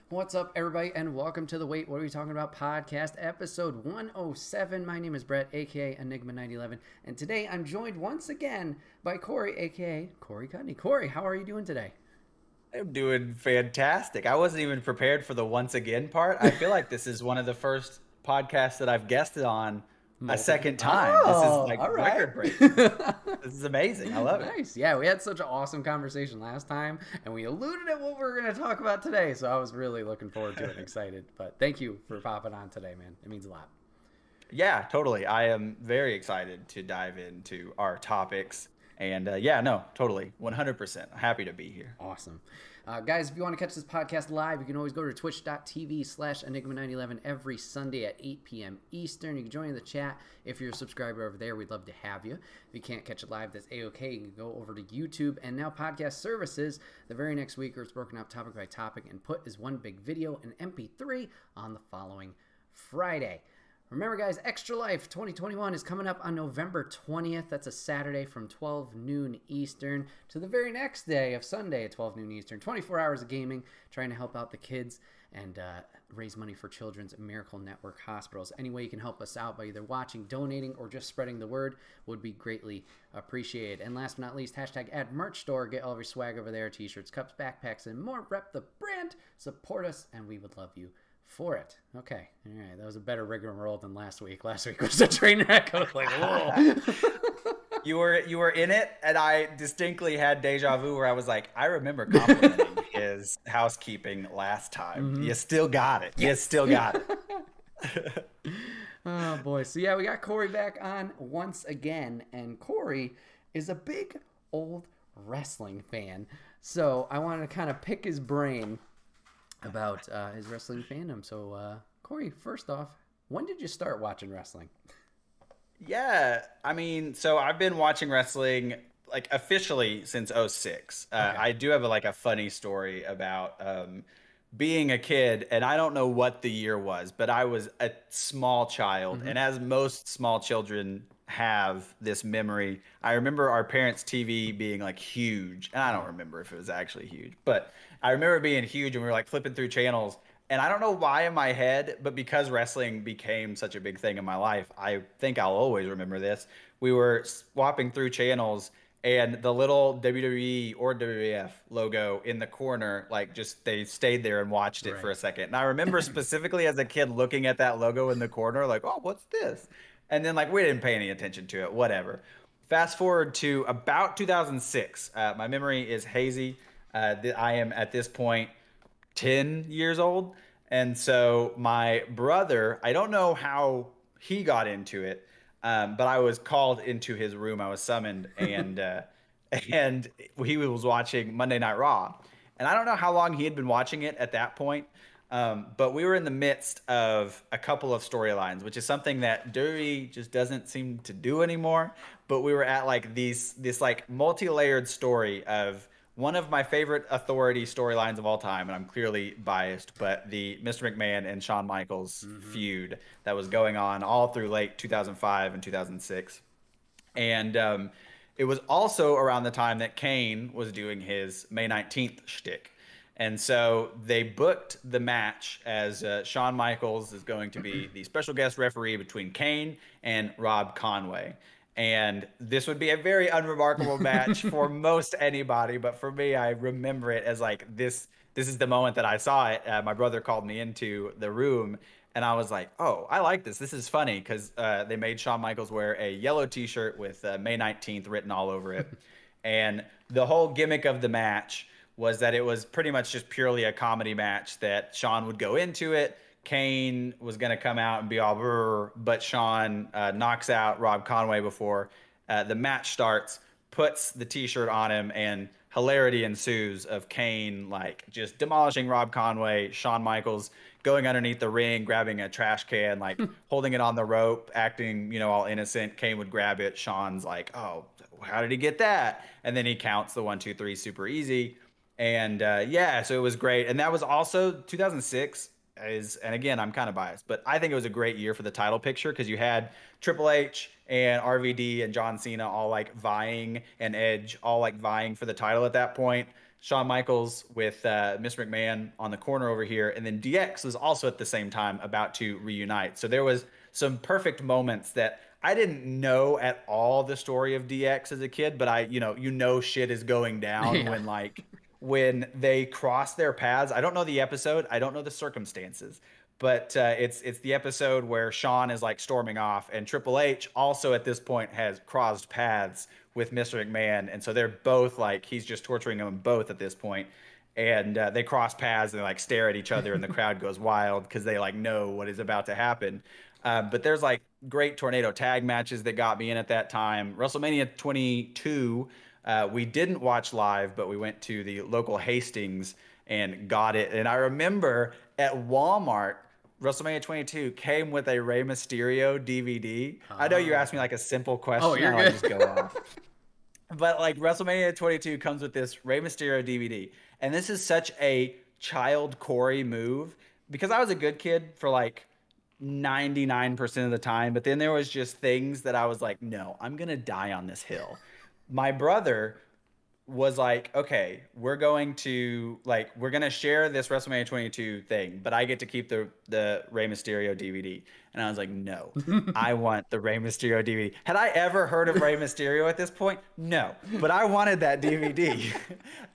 What's up, everybody, and welcome to the Wait, What Are We Talking About podcast, episode 107. My name is Bret, aka Enigma911, and today I'm joined once again by Corey, aka Corey Cudney. Corey, how are you doing today? I'm doing fantastic. I wasn't even prepared for the once again part. I feel like this is one of the first podcasts that I've guested on a Multiple. second time. This is Oh, like all right. record breaking. This is amazing. I love it. Nice. Yeah, we had such an awesome conversation last time, and we alluded at what we were going to talk about today, so I was really looking forward to it and excited. But thank you for popping on today, man. It means a lot. Yeah, totally. I am very excited to dive into our topics. And yeah, no, totally. 100%. Happy to be here. Awesome. Guys, if you want to catch this podcast live, you can always go to twitch.tv/Enigma911 every Sunday at 8 p.m. Eastern. You can join in the chat if you're a subscriber over there. We'd love to have you. If you can't catch it live, that's A-OK. You can go over to YouTube and now podcast services. The very next week, where it's broken up topic by topic and put as one big video and MP3 on the following Friday. Remember, guys, Extra Life 2021 is coming up on November 20th. That's a Saturday from 12 noon Eastern to the very next day of Sunday at 12 noon Eastern. 24 hours of gaming, trying to help out the kids and raise money for Children's Miracle Network hospitals. Any way you can help us out by either watching, donating, or just spreading the word would be greatly appreciated. And last but not least, hashtag add merch store. Get all of your swag over there, t-shirts, cups, backpacks, and more. Rep the brand. Support us, and we would love you for it. Okay. All right. That was a better rigmarole than last week. Last week was a train wreck. I was like, whoa. You were in it, and I distinctly had deja vu where I was like, I remember complimenting his housekeeping last time. Mm-hmm. You still got it. Yes. You still got it. Oh, boy. So, yeah, we got Corey back on once again, and Corey is a big old wrestling fan. So I wanted to kind of pick his brain about his wrestling fandom. So, Corey, first off, when did you start watching wrestling? Yeah, I mean, so I've been watching wrestling like officially since '06. Okay. I do have a funny story about being a kid, and I don't know what the year was, but I was a small child, Mm-hmm. and as most small children have this memory, I remember our parents' TV being like huge, and I don't remember if it was actually huge, but I remember it being huge, and we were like flipping through channels. And I don't know why in my head, but because wrestling became such a big thing in my life, I think I'll always remember this. We were swapping through channels, and the little WWE or WWF logo in the corner, like just they stayed there and watched it for a Right. second. And I remember specifically as a kid looking at that logo in the corner, like, oh, what's this? And then like we didn't pay any attention to it, whatever. Fast forward to about 2006. My memory is hazy. I am at this point 10 years old. And so my brother, I don't know how he got into it, but I was called into his room. I was summoned, and he was watching Monday Night Raw. And I don't know how long he had been watching it at that point, but we were in the midst of a couple of storylines, which is something that WWE just doesn't seem to do anymore. But we were at like this like multi-layered story of one of my favorite authority storylines of all time, and I'm clearly biased, but the Mr. McMahon and Shawn Michaels feud that was going on all through late 2005 and 2006. And it was also around the time that Kane was doing his May 19th shtick. And so they booked the match as Shawn Michaels is going to be the special guest referee between Kane and Rob Conway. And this would be a very unremarkable match for most anybody, but for me, I remember it as like this. This is the moment that I saw it. My brother called me into the room, and I was like, "Oh, I like this. This is funny," because they made Shawn Michaels wear a yellow T-shirt with May 19th written all over it, and the whole gimmick of the match was that it was pretty much just purely a comedy match. That Shawn would go into it. Kane was going to come out and be all brr, but Shawn knocks out Rob Conway before the match starts, puts the T-shirt on him, and hilarity ensues of Kane like just demolishing Rob Conway, Shawn Michaels going underneath the ring, grabbing a trash can, like holding it on the rope, acting, all innocent. Kane would grab it. Shawn's like, oh, how did he get that? And then he counts the 1, 2, 3 super easy. And yeah, so it was great. And that was also 2006. and again, I'm kind of biased, but I think it was a great year for the title picture because you had Triple H and RVD and John Cena all like vying, and Edge all like vying for the title at that point. Shawn Michaels with Mr. McMahon on the corner over here, and then DX was also at the same time about to reunite. So there was some perfect moments that I didn't know at all the story of DX as a kid, but I shit is going down Yeah. when they cross their paths. I don't know the episode, I don't know the circumstances, but it's the episode where Shawn is like storming off, and Triple H also at this point has crossed paths with Mr. McMahon, and so they're both like he's just torturing them both at this point, and they cross paths and they like stare at each other, and the crowd goes wild because they like know what is about to happen. But there's like great tornado tag matches that got me in at that time. WrestleMania 22. We didn't watch live, but we went to the local Hastings and got it. And I remember at Walmart, WrestleMania 22 came with a Rey Mysterio DVD. I know you asked me like a simple question. Oh, you're I good. just go off. But like WrestleMania 22 comes with this Rey Mysterio DVD. And this is such a child Corey move because I was a good kid for like 99% of the time. But then there was just things that I was like, no, I'm going to die on this hill. My brother was like, okay, we're going to share this WrestleMania 22 thing, but I get to keep the Rey Mysterio DVD. And I was like, no, I want the Rey Mysterio DVD. Had I ever heard of Rey Mysterio at this point? No, but I wanted that DVD.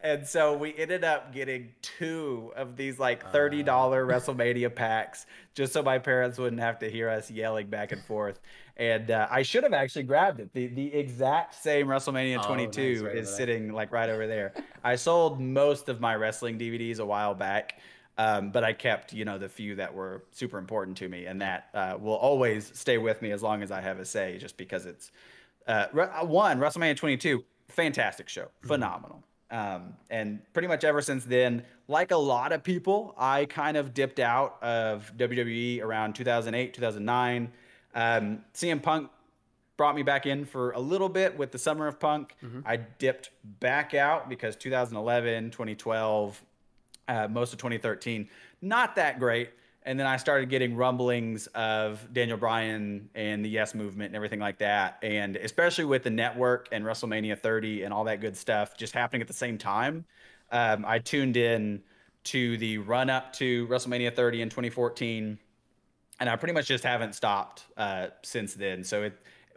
And so we ended up getting 2 of these like $30 WrestleMania packs just so my parents wouldn't have to hear us yelling back and forth. And I should have actually grabbed it. The exact same WrestleMania 22 nice, is sitting like right over there. I sold most of my wrestling DVDs a while back, but I kept, the few that were super important to me, and that will always stay with me as long as I have a say, just because it's WrestleMania 22, fantastic show, phenomenal. And pretty much ever since then, like a lot of people, I kind of dipped out of WWE around 2008, 2009. CM Punk brought me back in for a little bit with the Summer of Punk. I dipped back out because 2011, 2012, most of 2013, not that great. And then I started getting rumblings of Daniel Bryan and the Yes Movement and everything like that. And especially with the network and WrestleMania 30 and all that good stuff just happening at the same time, I tuned in to the run up to WrestleMania 30 in 2014. And I pretty much just haven't stopped since then. So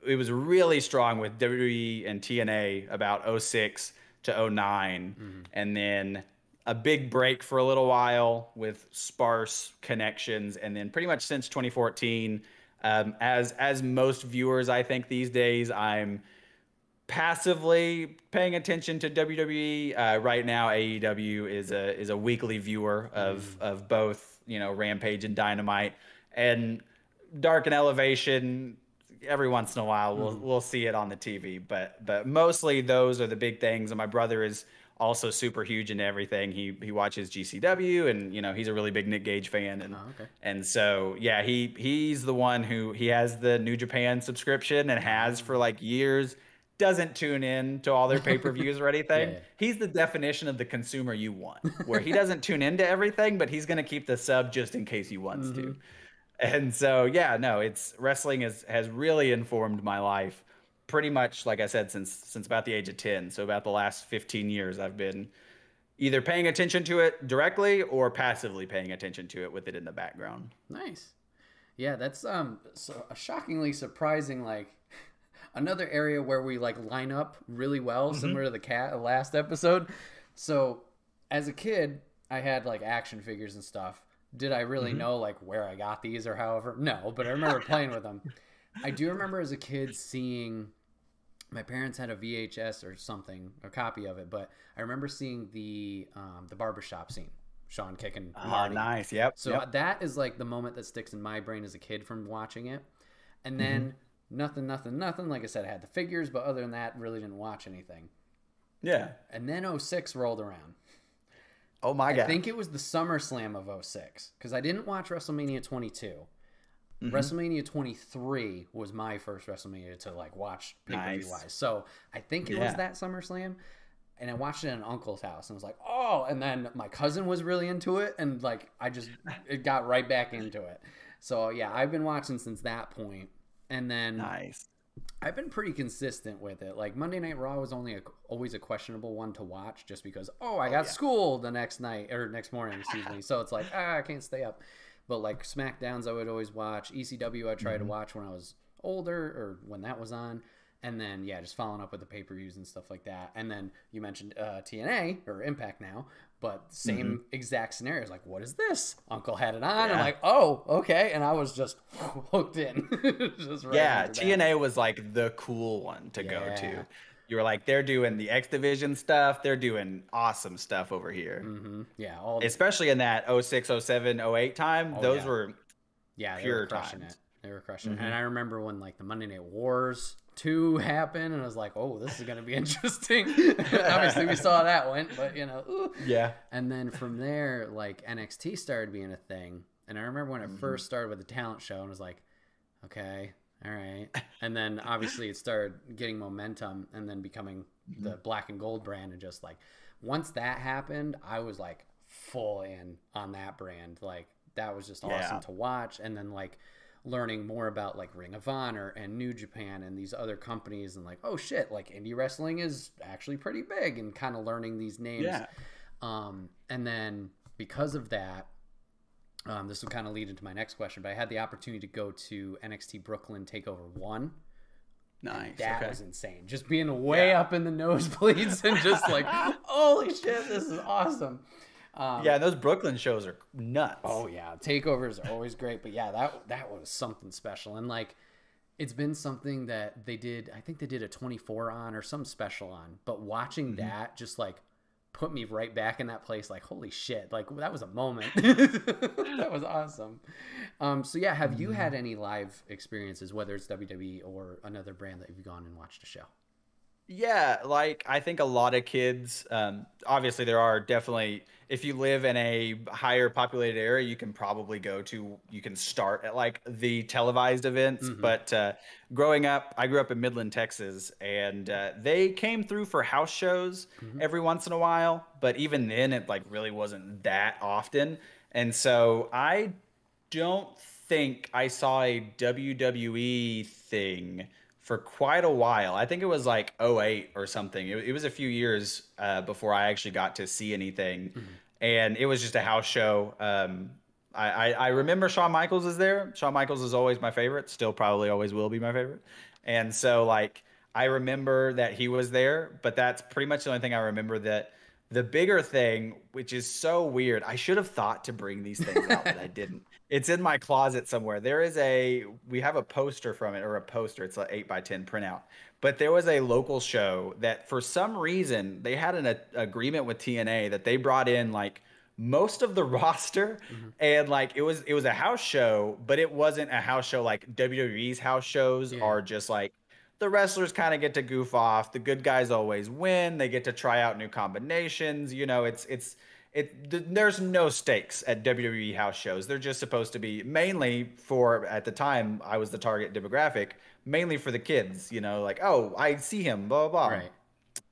it was really strong with WWE and TNA about 06 to 09. And then a big break for a little while with sparse connections. And then pretty much since 2014, as most viewers, I think these days, I'm passively paying attention to WWE. Right now, AEW is a weekly viewer of both, Rampage and Dynamite. And Dark and Elevation, every once in a while we'll see it on the TV, but mostly those are the big things. And my brother is also super huge into everything. He watches GCW, and he's a really big Nick Gage fan, and so yeah, he's the one who he has the New Japan subscription and has for like years. Doesn't tune in to all their pay-per-views or anything. Yeah. He's the definition of the consumer you want, where he doesn't tune into everything, but he's going to keep the sub just in case he wants to. And so, yeah, no, wrestling has really informed my life pretty much, like I said, since about the age of 10. So about the last 15 years, I've been either paying attention to it directly or passively paying attention to it with it in the background. Nice. Yeah, that's so a shockingly surprising, like, another area where we like line up really well, similar to the last episode. So as a kid, I had like action figures and stuff. Did I really know like where I got these or however? No, but I remember playing with them. I do remember as a kid seeing, my parents had a VHS or something, a copy of it, but I remember seeing the barbershop scene, Shawn kicking Marty. Nice, yep. So that is like the moment that sticks in my brain as a kid from watching it. And then nothing. Like I said, I had the figures, but other than that, really didn't watch anything. Yeah. And then 06 rolled around. Oh my God. I think it was the SummerSlam of 06, because I didn't watch WrestleMania 22. WrestleMania 23 was my first WrestleMania to like watch pay-per-view wise. So I think it was that SummerSlam. and I watched it at an uncle's house and was like, oh, and then my cousin was really into it, and like it got right back into it. So yeah, I've been watching since that point, and then Nice. I've been pretty consistent with it. Like Monday Night Raw was always a questionable one to watch, just because I got school the next night or next morning, excuse me. So it's like I can't stay up. But like SmackDowns, I would always watch. ECW, I tried to watch when I was older or when that was on. And then, yeah, just following up with the pay-per-views and stuff like that. And then you mentioned TNA, or Impact now, but same exact scenarios. Like, what is this? Uncle had it on. I'm like, oh, okay. And I was just hooked in. Just right TNA was like the cool one to go to. You were like, they're doing the X Division stuff. They're doing awesome stuff over here. Yeah. Especially in that 06, 07, 08 time. Those were pure they were crushing it. They were crushing it. And I remember when like the Monday Night Wars 2 happened, and I was like, oh, this is going to be interesting. Obviously, we saw that one, but you know. Ooh. Yeah. And then from there, like NXT started being a thing. And I remember when it first started with the talent show, and I was like, okay, all right. And then obviously it started getting momentum and then becoming the black and gold brand. And just like, once that happened, I was like full in on that brand. Like, that was just awesome to watch. And then like learning more about like Ring of Honor and New Japan and these other companies, and like, oh shit, like indie wrestling is actually pretty big, and kind of learning these names. And then because of that, this will kind of lead into my next question, but I had the opportunity to go to NXT Brooklyn Takeover 1. Nice. That was insane. Just being way up in the nosebleeds and just like, holy shit, this is awesome. Those Brooklyn shows are nuts. Oh yeah, takeovers are always great, but yeah, that was something special. And like, it's been something that they did. I think they did a 24 on or some special on. But watching that just like put me right back in that place. Like, holy shit, like that was a moment. That was awesome. So yeah, have you had any live experiences, whether it's WWE or another brand, that you've gone and watched a show? Yeah, like I think a lot of kids, obviously there are definitely, if you live in a higher populated area, you can probably you can start at like the televised events. But growing up, I grew up in Midland, Texas, and they came through for house shows every once in a while. But even then, it like really wasn't that often. And so I don't think I saw a WWE thing for quite a while. I think it was like '08 or something. It was a few years before I actually got to see anything. And it was just a house show. I remember Shawn Michaels is there. Shawn Michaels is always my favorite, still probably always will be my favorite. And so like, I remember that he was there, but that's pretty much the only thing I remember. That the bigger thing, which is so weird, I should have thought to bring these things out, but I didn't. It's in my closet somewhere. We have a poster from it, or a poster. It's an 8x10 printout. But there was a local show that for some reason they had an agreement with TNA that they brought in like most of the roster, and like it was a house show, but it wasn't a house show like WWE's house shows are just like the wrestlers kind of get to goof off. The good guys always win. They get to try out new combinations. You know, there's no stakes at WWE house shows. They're just supposed to be mainly for, at the time, I was the target demographic, mainly for the kids, you know, like, oh, I see him, blah, blah, blah. Right.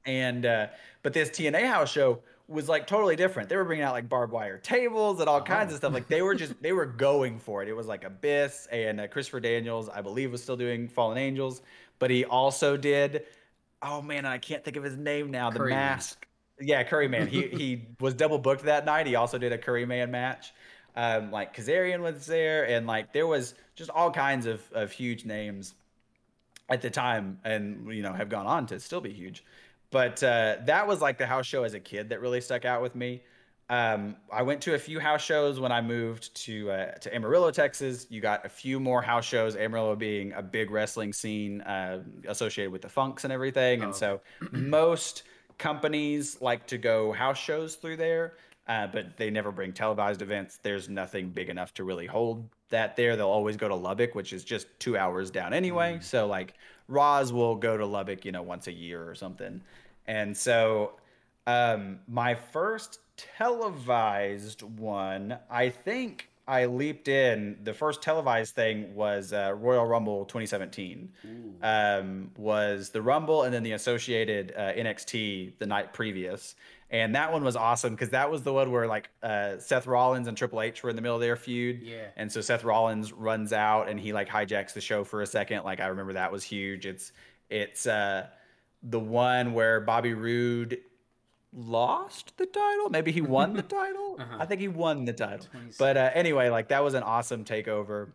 And, but this TNA house show was like totally different. They were bringing out like barbed wire tables and all kinds of stuff. Like they were going for it. It was like Abyss, and Christopher Daniels, I believe, was still doing Fallen Angels, but he also did, oh man, I can't think of his name now. The Mask. Yeah, Curryman. He was double booked that night. He also did a Curryman match. Like Kazarian was there, and like there was just all kinds of huge names at the time, and you know, have gone on to still be huge. But that was like the house show as a kid that really stuck out with me. I went to a few house shows when I moved to Amarillo, Texas. You got a few more house shows, Amarillo being a big wrestling scene associated with the Funks and everything. And so most companies like to go house shows through there, but they never bring televised events. There's nothing big enough to really hold that there. They'll always go to Lubbock, which is just 2 hours down anyway. So like Raws will go to Lubbock, you know, once a year or something. And so my first televised one, I think I leaped in. The first televised thing was Royal Rumble 2017. Was the Rumble and then the associated NXT the night previous. And that one was awesome because that was the one where like Seth Rollins and Triple H were in the middle of their feud. Yeah. And so Seth Rollins runs out and he like hijacks the show for a second. Like I remember that was huge. It's the one where Bobby Roode lost the title. Maybe he won the title. I think he won the title. But anyway, like that was an awesome takeover.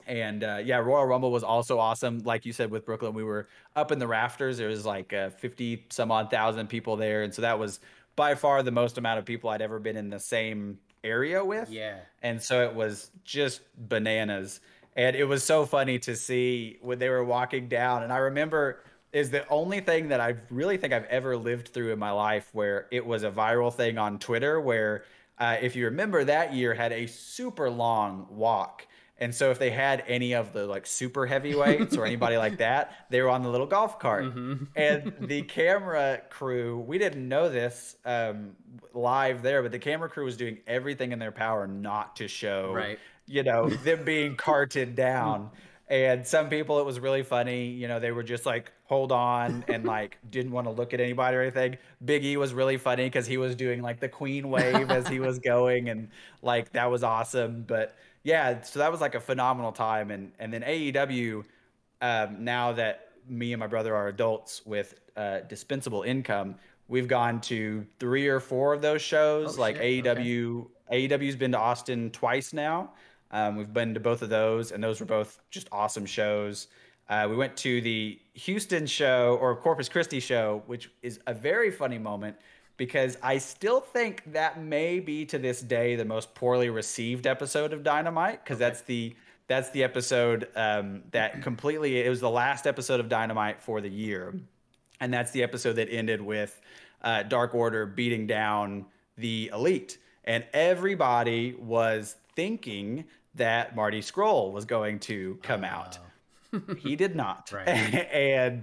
And yeah, Royal Rumble was also awesome. Like you said with Brooklyn, we were up in the rafters. There was like 50 some odd thousand people there. And so that was by far the most amount of people I'd ever been in the same area with. Yeah. And so it was just bananas. And it was so funny to see when they were walking down. And I remember is the only thing that I really think I've ever lived through in my life where it was a viral thing on Twitter where if you remember that year had a super long walk. And so if they had any of the like super heavyweights or anybody like that, they were on the little golf cart. And the camera crew, we didn't know this live there, but the camera crew was doing everything in their power not to show, you know, them being carted down. And some people, it was really funny. You know, they were just like, hold on, and like didn't want to look at anybody or anything. Big E was really funny because he was doing like the Queen wave as he was going. And like, that was awesome. But yeah, so that was like a phenomenal time. And then AEW, now that me and my brother are adults with dispensable income, we've gone to 3 or 4 of those shows. AEW's been to Austin twice now. We've been to both of those, and those were both just awesome shows. We went to the Houston show or Corpus Christi show, which is a very funny moment because I still think that may be to this day the most poorly received episode of Dynamite because that's the episode that completely, it was the last episode of Dynamite for the year. And that's the episode that ended with Dark Order beating down the Elite. And everybody was thinking that Marty Scurll was going to come out. He did not. And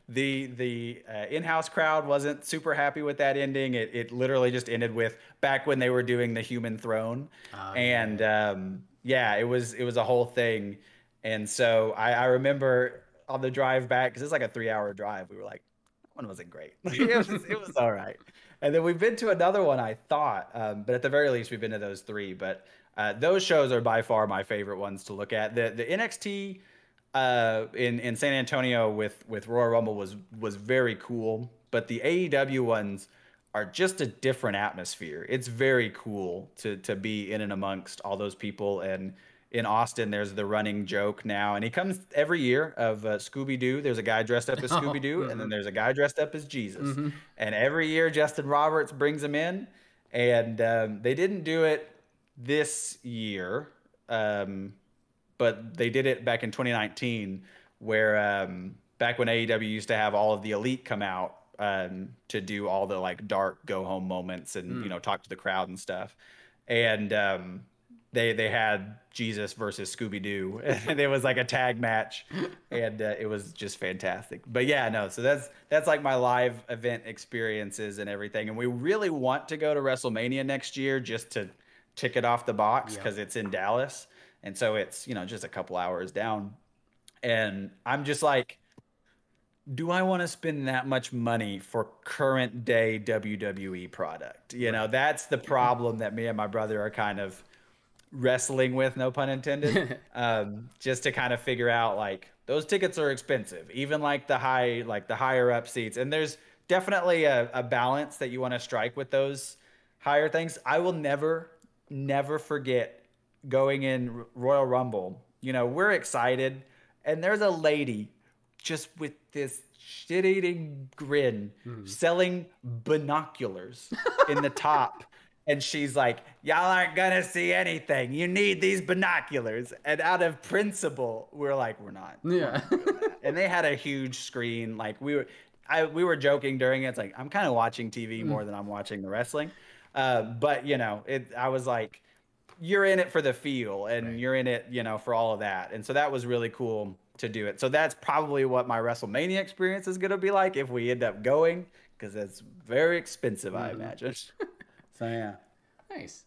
the in-house crowd wasn't super happy with that ending. It literally just ended with back when they were doing the Human Throne. Yeah, it was a whole thing. And so I remember on the drive back, because it's like a 3-hour drive, we were like, that one wasn't great. It was all right. And then we've been to another one, I thought, but at the very least, we've been to those 3. But those shows are by far my favorite ones to look at. The NXT in San Antonio with Royal Rumble was very cool, but the AEW ones are just a different atmosphere. It's very cool to be in and amongst all those people. And in Austin, there's the running joke now, and he comes every year of Scooby-Doo. There's a guy dressed up as Scooby-Doo, and then there's a guy dressed up as Jesus. And every year, Justin Roberts brings him in, and they didn't do it this year, but they did it back in 2019, where back when AEW used to have all of the Elite come out to do all the like dark go home moments and you know talk to the crowd and stuff, and they had Jesus versus Scooby-Doo, and it was like a tag match, and it was just fantastic. But yeah, no, so that's like my live event experiences and everything, and we really want to go to WrestleMania next year just to tick it off the box because it's in Dallas, and so it's, you know, just a couple hours down, and I'm just like, do I want to spend that much money for current day WWE product? You know, that's the problem that me and my brother are kind of wrestling with, no pun intended, just to kind of figure out, like, those tickets are expensive, even like the higher up seats. And there's definitely a balance that you want to strike with those higher things. I will never forget going in Royal Rumble. You know, we're excited, and there's a lady just with this shit-eating grin selling binoculars in the top. And she's like, y'all aren't going to see anything. You need these binoculars. And out of principle, we're like, we're not. Yeah. And they had a huge screen. Like we were joking during it. It's like, I'm kind of watching TV more than I'm watching the wrestling. But, you know, I was like, you're in it for the feel, and you're in it, you know, for all of that. And so that was really cool to do it. So that's probably what my WrestleMania experience is going to be like if we end up going, because it's very expensive, I imagine. So yeah. Nice.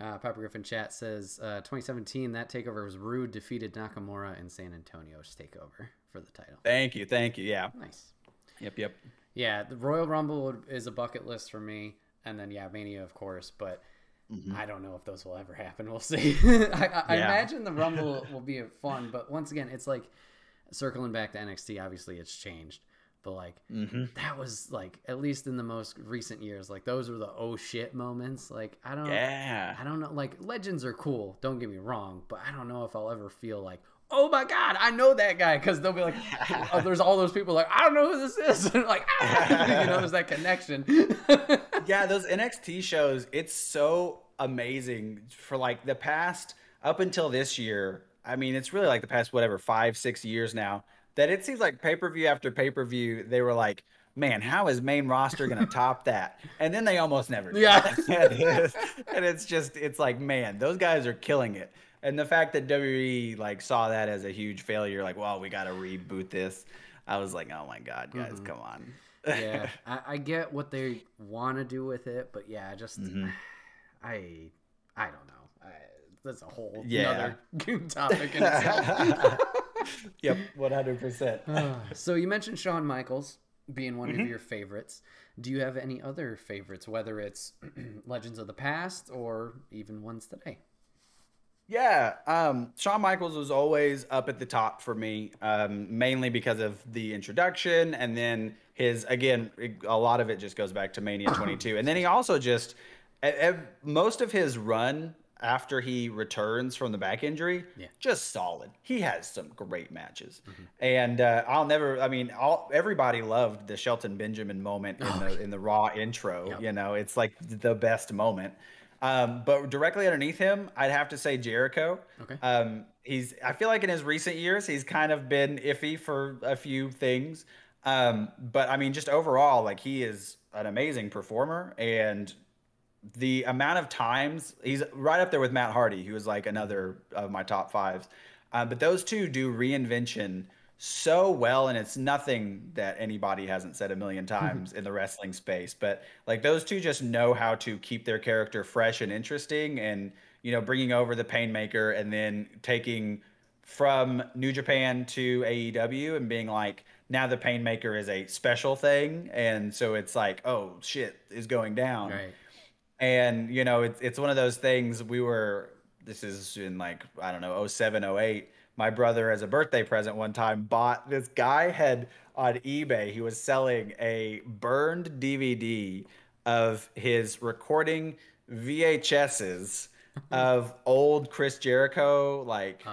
Papa Griffin chat says 2017, that takeover was rude, defeated Nakamura in San Antonio's takeover for the title. Thank you. Yeah. Nice. Yep. Yeah, the Royal Rumble is a bucket list for me, and then Mania, of course, but I don't know if those will ever happen. We'll see. I imagine the Rumble will be fun, but once again, it's like circling back to NXT. Obviously, it's changed. But like that was like, at least in the most recent years, like those were the oh shit moments. Like I don't know. Like legends are cool. Don't get me wrong, but I don't know if I'll ever feel like, oh my god, I know that guy, because they'll be like, oh, there's all those people like, I don't know who this is. And like, there's that connection. Yeah, those NXT shows, it's so amazing for like the past up until this year. I mean, it's really like the past 5-6 years now, that it seems like pay-per-view after pay-per-view, they were like, man, how is main roster going to top that? And then they almost never do. Yeah. And it's like, man, those guys are killing it. And the fact that WWE like saw that as a huge failure, like, well, we got to reboot this. I was like, oh my God, guys, come on. Yeah, I get what they want to do with it, but yeah, just, I don't know. That's a whole other topic in itself. Yep, 100%. So you mentioned Shawn Michaels being one of your favorites. Do you have any other favorites, whether it's legends of the past or even ones today? Yeah, Shawn Michaels was always up at the top for me, mainly because of the introduction, and then a lot of it just goes back to Mania 22. And then he also just, most of his run after he returns from the back injury, just solid. He has some great matches. And everybody loved the Shelton Benjamin moment in the Raw intro. Yep. You know, it's like the best moment. But directly underneath him, I'd have to say Jericho. Okay. I feel like in his recent years, he's kind of been iffy for a few things. But I mean, just overall, like, he is an amazing performer, and the amount of times he's right up there with Matt Hardy, who was like another of my top fives. But those two do reinvention so well, and it's nothing that anybody hasn't said a million times in the wrestling space. But like, those two just know how to keep their character fresh and interesting, and bringing over the Painmaker and then taking from New Japan to AEW and being like, now the Painmaker is a special thing, and so it's like, oh shit is going down. Right. And it's one of those things. This is in like, I don't know, 07, 08. My brother, as a birthday present one time, bought, this guy had on eBay, he was selling a burned DVD of his recording VHSs of old Chris Jericho, like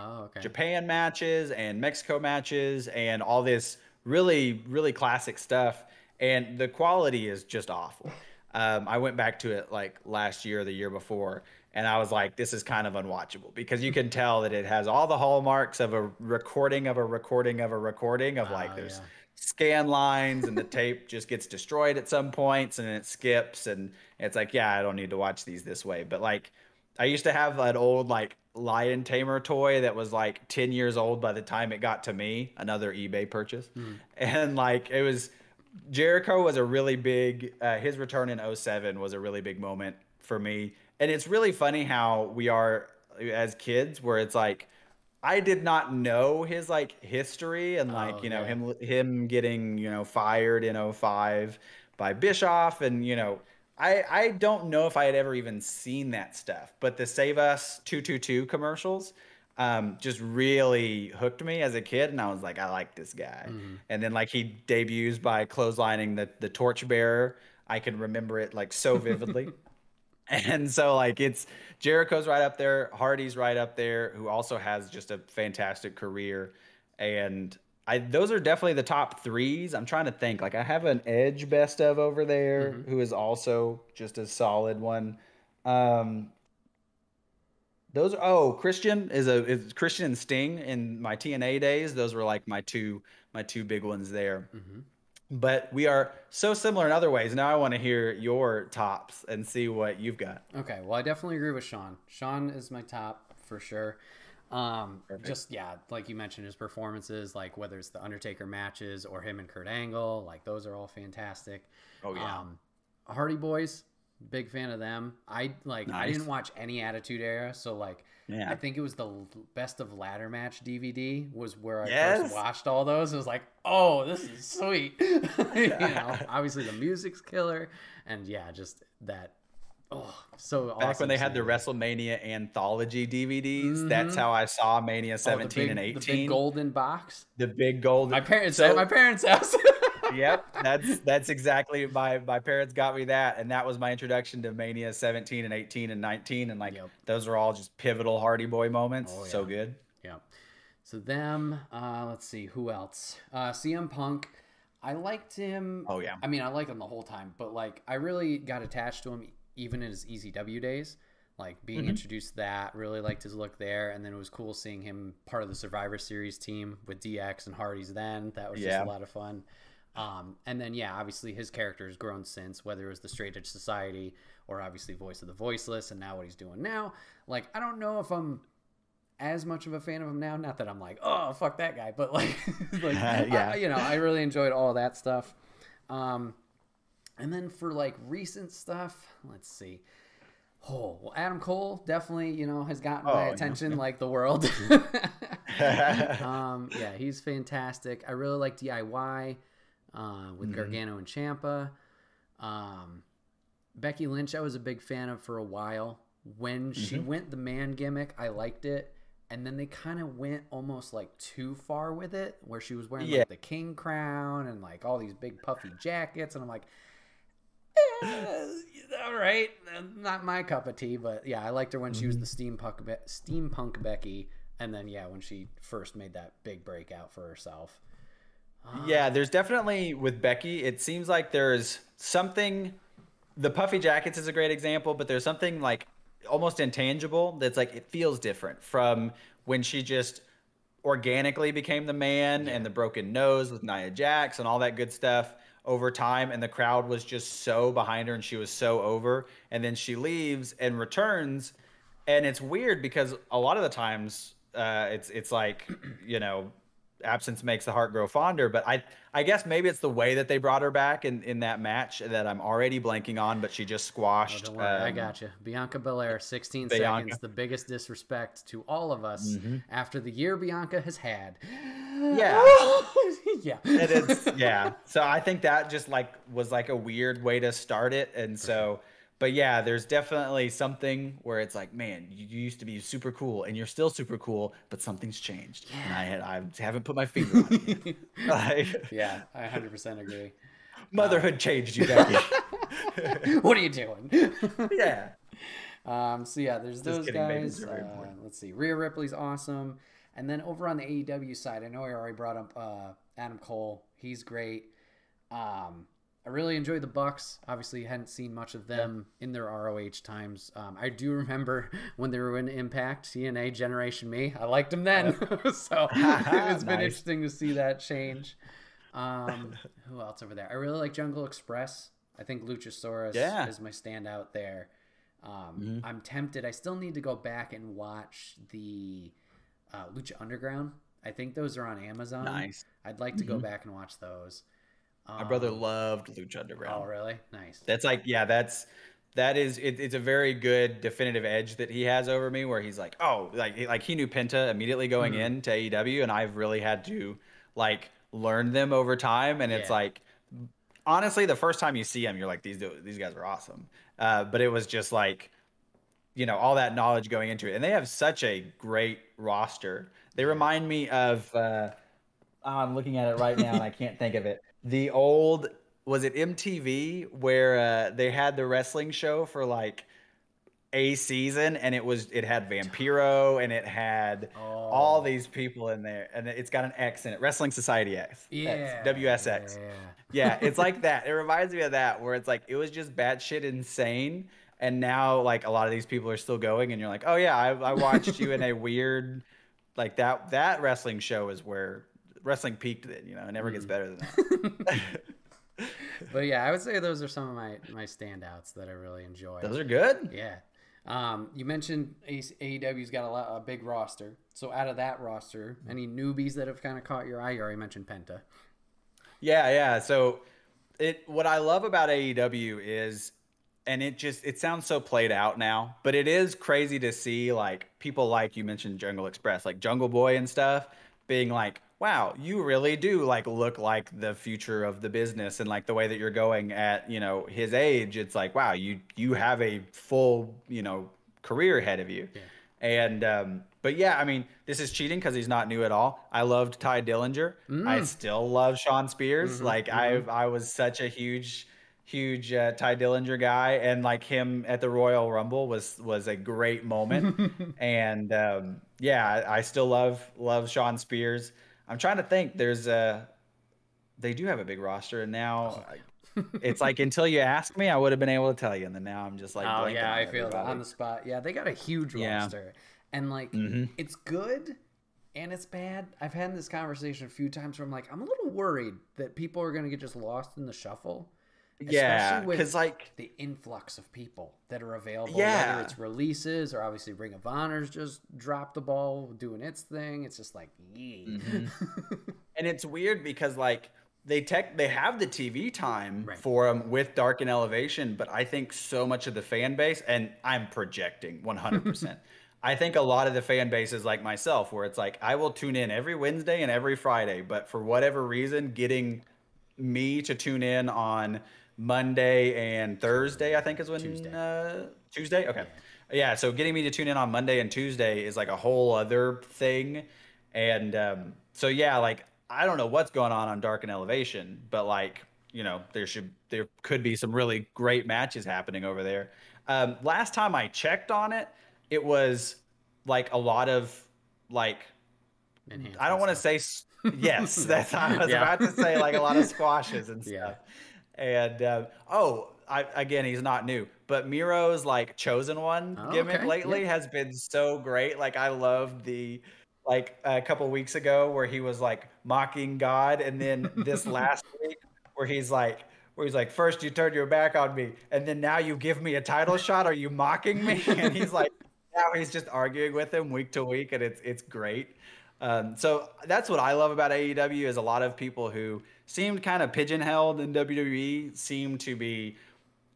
Japan matches and Mexico matches and all this really, really classic stuff. And the quality is just awful. I went back to it like last year or the year before, and I was like, this is kind of unwatchable, because you can tell that it has all the hallmarks of a recording of a recording of a recording of like, there's scan lines, and the tape just gets destroyed at some points and it skips, and it's like, I don't need to watch these this way. But like, I used to have an old like lion tamer toy that was like 10 years old by the time it got to me, another eBay purchase. And like, Jericho was a really big, his return in 07 was a really big moment for me. And it's really funny how we are as kids, where it's like, I did not know his like history, and like, him getting, fired in 05 by Bischoff. And, I don't know if I had ever even seen that stuff, but the Save Us 222 commercials just really hooked me as a kid, and I was like, I like this guy. And then like, he debuts by clotheslining the torchbearer. I can remember it like so vividly. And so like, it's Jericho's right up there, Hardy's right up there, who also has just a fantastic career. And those are definitely the top threes. I'm trying to think, like, I have an Edge best of over there, who is also just a solid one. Christian is Christian and Sting in my TNA days. Those were like my two big ones there. But we are so similar in other ways. Now I want to hear your tops and see what you've got. Okay, well, I definitely agree with Shawn. Shawn is my top for sure. Just, like you mentioned, his performances, like whether it's the Undertaker matches or him and Kurt Angle, like those are all fantastic. Oh yeah. Hardy Boys, Big fan of them. I Nice. didn't watch any Attitude Era, so like Yeah. I think it was the Best of Ladder Match DVD was where I first Yes. watched all those. It was like, oh, this is sweet. Obviously the music's killer, and yeah, just that. Oh, so awesome. Back when they had the seeing it. WrestleMania anthology DVDs, that's Mhm. how I saw Mania Oh, 17 and the big 18. golden box. The big gold. My parents at So my parents' house. yep, that's exactly my parents got me that, and that was my introduction to Mania 17 and 18 and 19, and like Yep. those are all just pivotal Hardy Boy moments. Oh, So yeah. good. Yeah. So them, let's see, who else? CM Punk. I liked him. Oh yeah. I mean, I liked him the whole time, but like I really got attached to him even in his ECW days. Like being introduced to that, really liked his look there, and then it was cool seeing him part of the Survivor Series team with DX and Hardy's. Then that was just Yeah. a lot of fun. And then yeah, obviously his character has grown since, whether it was the Straight Edge Society or obviously Voice of the Voiceless, and now what he's doing now. Like I don't know if I'm as much of a fan of him now. Not that I'm like, oh fuck that guy, but like, Yeah. I really enjoyed all that stuff. And then for like recent stuff, let's see. Oh well, Adam Cole definitely has gotten my attention like the world. Yeah, he's fantastic. I really like DIY with Gargano and Ciampa. Becky Lynch, I was a big fan of for a while. When she went the man gimmick, I liked it. And then they kind of went almost like too far with it, where she was wearing like the king crown and like all these big puffy jackets. And I'm like, all right, not my cup of tea. But yeah, I liked her when she was the steampunk Becky. And then, yeah, when she first made that big breakout for herself. Yeah, there's definitely with Becky, it seems like there's something. The puffy jackets is a great example, but there's something like almost intangible that's like it feels different from when she just organically became the man and the broken nose with Nia Jax and all that good stuff over time, and the crowd was just so behind her and she was so over, and then she leaves and returns, and it's weird because a lot of the times it's like absence makes the heart grow fonder, but I guess maybe it's the way that they brought her back in that match that I'm already blanking on, but she just squashed. Don't worry, I got you. Bianca Belair, 16 Bianca. seconds, the biggest disrespect to all of us after the year Bianca has had. Yeah. Yeah. It is. Yeah. So I think that just like was like a weird way to start it. And so, but yeah, there's definitely something where it's like, man, you used to be super cool and you're still super cool, but something's changed. Yeah. And I haven't put my finger on it yet. Like, Yeah, I 100% agree. Motherhood changed you, Becky. What are you doing? Yeah. So yeah, there's those kidding, guys. babies are very important. Let's see. Rhea Ripley's awesome. And then over on the AEW side, I know I already brought up Adam Cole. He's great. I really enjoyed the Bucks. Obviously, hadn't seen much of them in their ROH times. I do remember when they were in Impact, TNA Generation Me. I liked them then. So it's been interesting to see that change. Who else over there? I really like Jungle Express. I think Luchasaurus is my standout there. I'm tempted. I still need to go back and watch the Lucha Underground. I think those are on Amazon. Nice. I'd like to go back and watch those. My brother loved Lucha Underground. Oh, really? Nice. That's like, yeah, it's a very good definitive edge that he has over me where he's like, oh, like he knew Penta immediately going into AEW, and I've really had to like learn them over time. And it's like, honestly, the first time you see him, you're like, these guys are awesome. But it was just like, all that knowledge going into it. And they have such a great roster. They remind me of, I'm looking at it right now and I can't think of it. The old, was it MTV where they had the wrestling show for like a season, and it had Vampiro and it had all these people in there, and it's got an X in it, Wrestling Society X. Yeah. WSX. Yeah, it's like that. It reminds me of that, where it's like it was just batshit insane, and now like a lot of these people are still going, and you're like, oh yeah, I watched you in a weird like that wrestling show is where wrestling peaked. It never gets better than that. But yeah, I would say those are some of my standouts that I really enjoy. Those are good. Yeah. You mentioned AEW's got a big roster. So out of that roster, any newbies that have kind of caught your eye? You already mentioned Penta. Yeah. So what I love about AEW is and it sounds so played out now, but it is crazy to see like people like you mentioned Jungle Express, like Jungle Boy and stuff, being like, wow, you really do like look like the future of the business, and like the way that you're going at, you know, his age, it's like, wow, you have a full, you know, career ahead of you. Yeah. And but yeah, I mean, this is cheating because he's not new at all. I loved Ty Dillinger. I still love Sean Spears. Like I was such a huge Ty Dillinger guy, and like him at the Royal Rumble was a great moment. And yeah, I still love Sean Spears. I'm trying to think. They do have a big roster, and now it's like until you ask me, I would have been able to tell you, and then now I'm just like blanking yeah, on I feel that everybody. on the spot. Yeah, they got a huge roster, and like it's good and it's bad. I've had this conversation a few times where I'm like, I'm a little worried that people are gonna get just lost in the shuffle. Yeah, because like the influx of people that are available, yeah, whether it's releases or obviously Ring of Honor's just dropped the ball doing its thing. It's just like, and it's weird because like they have the TV time for them with Dark and Elevation, but I think so much of the fan base, and I'm projecting 100%. I think a lot of the fan base is like myself, where it's like I will tune in every Wednesday and every Friday, but for whatever reason, getting me to tune in on Monday and Thursday, I think is when Tuesday. Okay. Yeah. So getting me to tune in on Monday and Tuesday is like a whole other thing. And so, yeah, like, I don't know what's going on Dark and Elevation, but like, you know, there could be some really great matches happening over there. Last time I checked on it, it was like a lot of like, I don't want to say, yes, that's I was about to say, like a lot of squashes and stuff. And again, he's not new, but Miro's like chosen one gimmick lately has been so great. Like I loved the like a couple weeks ago where he was like mocking God, and then this last week where he's like, first you turned your back on me, and then now you give me a title shot. Are you mocking me? And he's like, now he's just arguing with him week to week, and it's great. So that's what I love about AEW is a lot of people who seemed kind of pigeonholed in WWE seem to be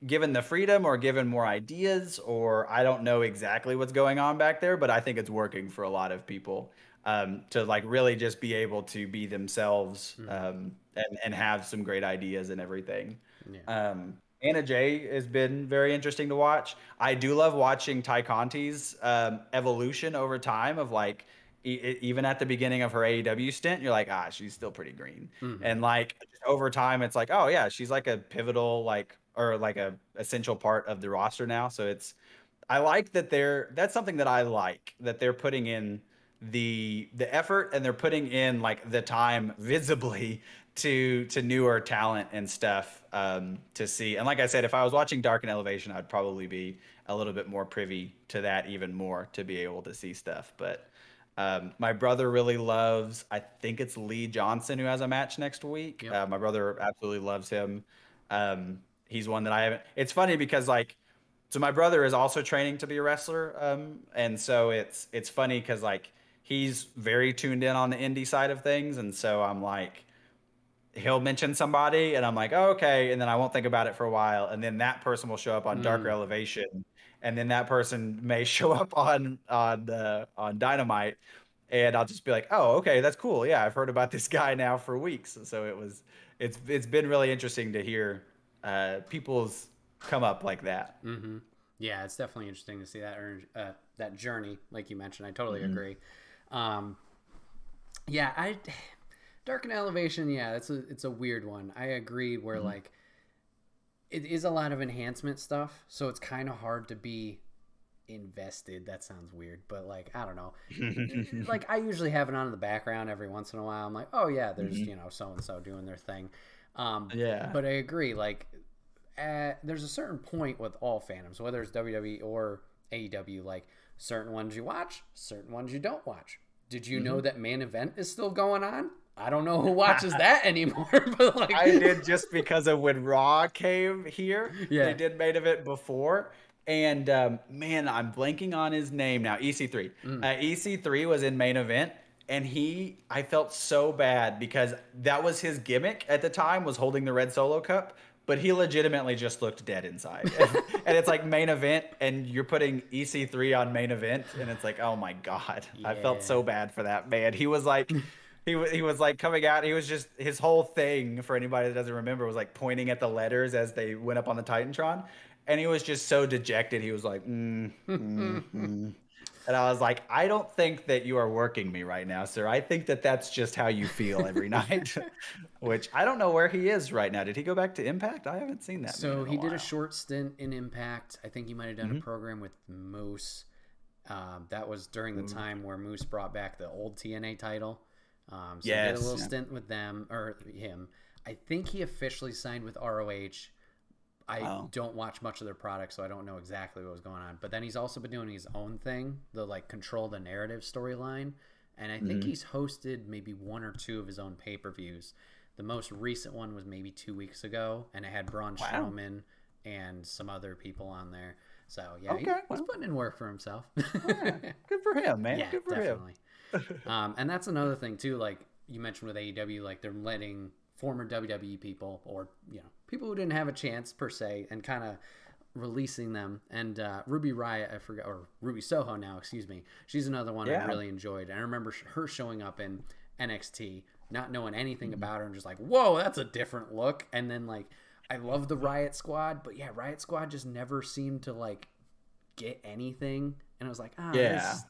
given the freedom or given more ideas, or I don't know exactly what's going on back there, but I think it's working for a lot of people to like really just be able to be themselves and have some great ideas and everything. Yeah. Anna Jay has been very interesting to watch. I do love watching Ty Conti's evolution over time of like, even at the beginning of her AEW stint, you're like, she's still pretty green. And like over time, it's like, oh yeah, she's like a pivotal, like, or like a essential part of the roster now. So I like that that's something that I like, that they're putting in the effort, and they're putting in like the time visibly to newer talent and stuff to see. And like I said, if I was watching Dark and Elevation, I'd probably be a little bit more privy to that even more to be able to see stuff. But my brother really loves, I think it's Lee Johnson who has a match next week. Yep. My brother absolutely loves him. He's one that I haven't. It's funny because like, so my brother is also training to be a wrestler. And so it's funny because like he's very tuned in on the indie side of things. And so I'm like, he'll mention somebody and I'm like, oh, okay. And then I won't think about it for a while. And then that person will show up on Darker Elevation. And then that person may show up on Dynamite, and I'll just be like, "Oh, okay, that's cool. Yeah, I've heard about this guy now for weeks." So it's been really interesting to hear people's come up like that. Yeah, it's definitely interesting to see that journey, like you mentioned. I totally agree. Dark and Elevation, yeah, it's a weird one. I agree. Where like. It is a lot of enhancement stuff, so it's kind of hard to be invested. That sounds weird, but like, I don't know. Like I usually have it on in the background every once in a while. I'm like, oh yeah, there's so-and-so doing their thing. But I agree. Like there's a certain point with all fandoms, whether it's WWE or AEW, like certain ones you watch, certain ones you don't watch. Did you know that Main Event is still going on? I don't know who watches that anymore, but like I did just because of when Raw came here. Yeah. They did Main Event before. And man, I'm blanking on his name now. EC3. EC3 was in Main Event, and I felt so bad because that was his gimmick at the time, was holding the red Solo Cup. but he legitimately just looked dead inside. And it's like main event, and you're putting EC3 on main event, and it's like, oh my God. Yeah. I felt so bad for that man. He was like, he was like coming out. He was just, his whole thing, for anybody that doesn't remember, was like pointing at the letters as they went up on the Titantron. And he was just so dejected. He was like, And I was like, I don't think that you are working me right now, sir. I think that that's just how you feel every night. Which I don't know where he is right now. Did he go back to Impact? I haven't seen that. So he did a short stint in Impact. I think he might have done a program with Moose. That was during the time where Moose brought back the old TNA title. So he did a little stint with them, or him. I think he officially signed with ROH. I don't watch much of their products, so I don't know exactly what was going on. But then he's also been doing his own thing, the like control the narrative storyline. And I think he's hosted maybe 1 or 2 of his own pay-per-views. The most recent one was maybe 2 weeks ago, and it had Braun Strowman and some other people on there. So yeah, he's putting in work for himself. Yeah. Good for him, man. Yeah, good for definitely. him. And that's another thing too. Like you mentioned with AEW, like they're letting former WWE people, or people who didn't have a chance per se, and kind of releasing them. And Ruby Riott, I forgot, or Ruby Soho now, excuse me. She's another one I really enjoyed. And I remember her showing up in NXT, not knowing anything about her, and just like, whoa, that's a different look. And then like, I love the Riot Squad, but yeah, Riot Squad just never seemed to like get anything. And I was like,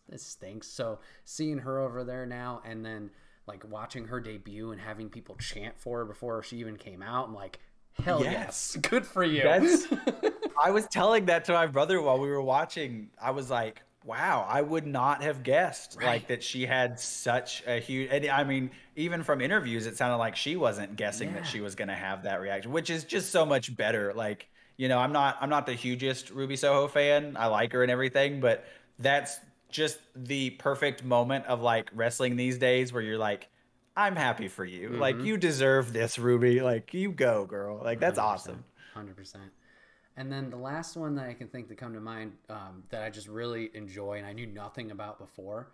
this stinks. So seeing her over there now, and then like watching her debut and having people chant for her before she even came out, I'm like, hell yes. Good for you. I was telling that to my brother while we were watching. I was like, wow, I would not have guessed like that she had such a huge, and I mean, even from interviews, it sounded like she wasn't guessing that she was going to have that reaction, which is just so much better. Like, I'm not the hugest Ruby Soho fan. I like her and everything, but that's just the perfect moment of like wrestling these days where you're like, I'm happy for you. Like, you deserve this, Ruby. Like, you go, girl. Like, that's 100%, awesome. 100%. And then the last one that I can think to come to mind that I just really enjoy and I knew nothing about before,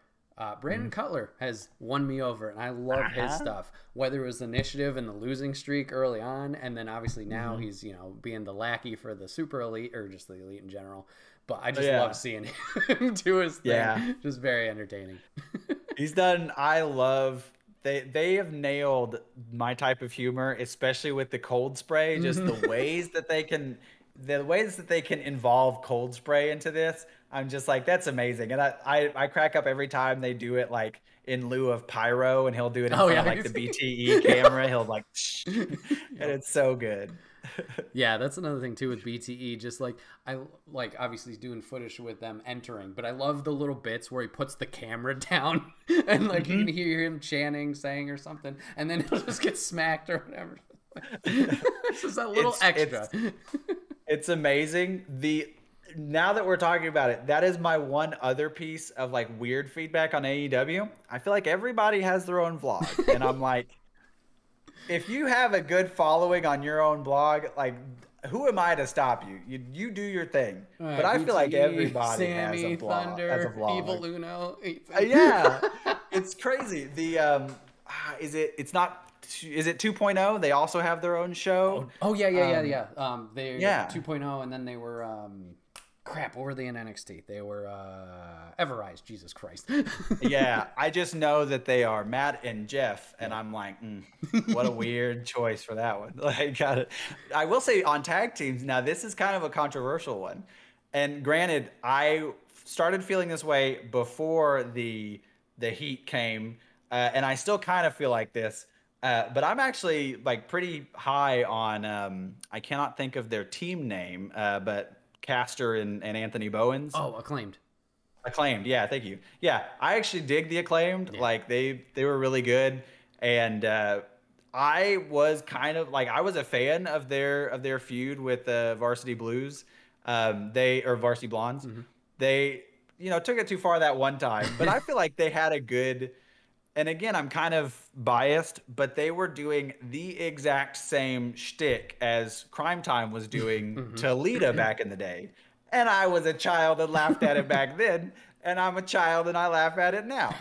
Brandon Cutler has won me over, and I love his stuff. Whether it was Initiative and the losing streak early on, and then obviously now he's being the lackey for the Super Elite, or just the Elite in general. But I just love seeing him do his thing. Yeah. Just very entertaining. He's done. I love. They have nailed my type of humor, especially with the cold spray. Just the ways that they can. The ways that they can involve cold spray into this, I'm just like, that's amazing. And I crack up every time they do it, like in lieu of pyro, and he'll do it in front of like the BTE camera. He'll like, and it's so good. Yeah, that's another thing too with BTE. Just like I like obviously he's doing footage with them entering, but I love the little bits where he puts the camera down and like you can hear him chanting, saying or something, and then he'll just get smacked or whatever. It's just that little extra. It's amazing. Now that we're talking about it, that is my one other piece of like weird feedback on AEW. I feel like everybody has their own vlog, and I'm like, if you have a good following on your own blog, like, who am I to stop you? You do your thing. Right, but I feel like everybody Sammy, has a blog. Thunder, Evil Uno. Yeah, it's crazy. Is it 2.0? They also have their own show. Yeah. They 2.0, and then they were crap. What were they in NXT? They were Everrise. Jesus Christ. Yeah, I just know that they are Matt and Jeff, and I'm like, what a weird choice for that one. Like, I will say on tag teams. Now, this is kind of a controversial one, and granted, I started feeling this way before the heat came, and I still kind of feel like this. But I'm actually like pretty high on. I cannot think of their team name, but Caster and Anthony Bowens. Oh, Acclaimed. Acclaimed, yeah, thank you. Yeah, I actually dig the Acclaimed. Yeah. Like they were really good, and I was kind of like, I was a fan of their feud with Varsity Blues. Or Varsity Blondes. They took it too far that one time, but I feel like they had a good. And again, I'm kind of biased, but they were doing the exact same shtick as Crime Time was doing to Lita back in the day. And I was a child and laughed at it back then, and I'm a child and I laugh at it now.